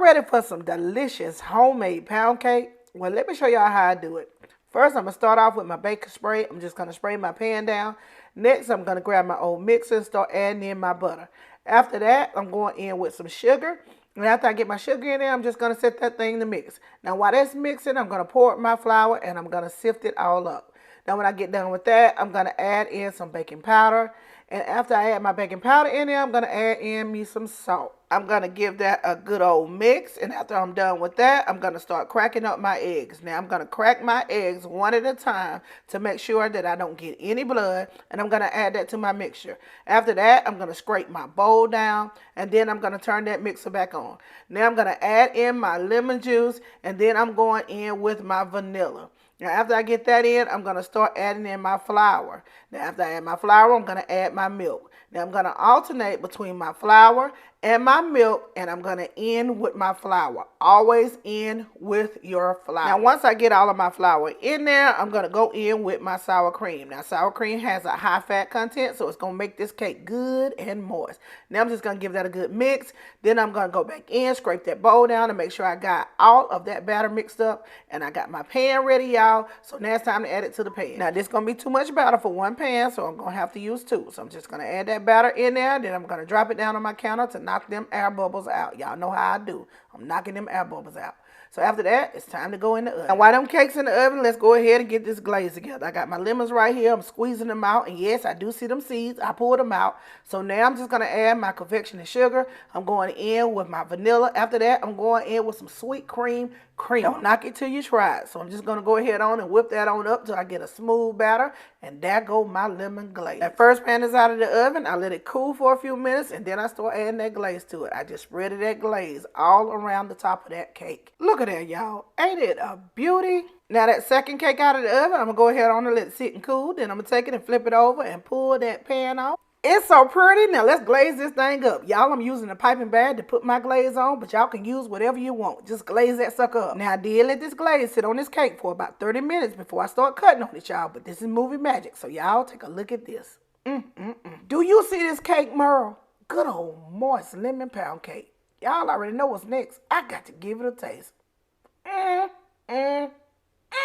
ready for some delicious homemade pound cake? Well, let me show y'all how I do it. First, I'm going to start off with my baking spray. I'm just going to spray my pan down. Next, I'm going to grab my old mixer and start adding in my butter. After that, I'm going in with some sugar. And after I get my sugar in there, I'm just going to set that thing to mix. Now, while that's mixing, I'm going to pour my flour and I'm going to sift it all up. Now, when I get done with that, I'm going to add in some baking powder. And after I add my baking powder in there, I'm going to add in me some salt. I'm going to give that a good old mix. And after I'm done with that, I'm going to start cracking up my eggs. Now, I'm going to crack my eggs one at a time to make sure that I don't get any blood. And I'm going to add that to my mixture. After that, I'm going to scrape my bowl down. And then I'm going to turn that mixer back on. Now, I'm going to add in my lemon juice. And then I'm going in with my vanilla. Now, after I get that in, I'm going to start adding in my flour. Now, after I add my flour, I'm going to add my milk. Now, I'm going to alternate between my flour and my milk, and I'm going to end with my flour. Always end with your flour. Now, once I get all of my flour in there, I'm going to go in with my sour cream. Now, sour cream has a high fat content, so it's going to make this cake good and moist. Now, I'm just going to give that a good mix. Then I'm going to go back in, scrape that bowl down, and make sure I got all of that batter mixed up. And I got my pan ready, y'all. So now it's time to add it to the pan. Now, this is going to be too much batter for one pan, so I'm going to have to use two. So I'm just going to add that batter in there. Then I'm going to drop it down on my counter to knock them air bubbles out. Y'all know how I do. I'm knocking them air bubbles out. So after that, it's time to go in the oven. Now, while them cakes in the oven, let's go ahead and get this glaze together. I got my lemons right here. I'm squeezing them out. And yes, I do see them seeds. I pulled them out. So now I'm just going to add my confectioner sugar. I'm going in with my vanilla. After that, I'm going in with some sweet cream. Don't knock it till you try it. So I'm just going to go ahead on and whip that on up till I get a smooth batter. And there go my lemon glaze. That first pan is out of the oven. I let it cool for a few minutes. And then I start adding that glaze to it. I just spreaded that glaze all around the top of that cake. Look at that, y'all. Ain't it a beauty? Now that second cake out of the oven, I'm going to go ahead on and let it sit and cool. Then I'm going to take it and flip it over and pull that pan off. It's so pretty. Now let's glaze this thing up. Y'all, I'm using a piping bag to put my glaze on, but y'all can use whatever you want. Just glaze that sucker up. Now I did let this glaze sit on this cake for about 30 minutes before I start cutting on it, y'all. But this is movie magic. So y'all take a look at this. Do you see this cake, Merle? Good old moist lemon pound cake. Y'all already know what's next. I got to give it a taste.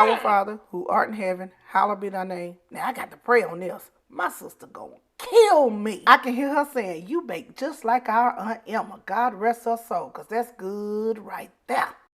Our Father, who art in heaven, hallowed be thy name. Now I got to pray on this. My sister gonna kill me. I can hear her saying, you bake just like our Aunt Emma. God rest her soul, because that's good right there.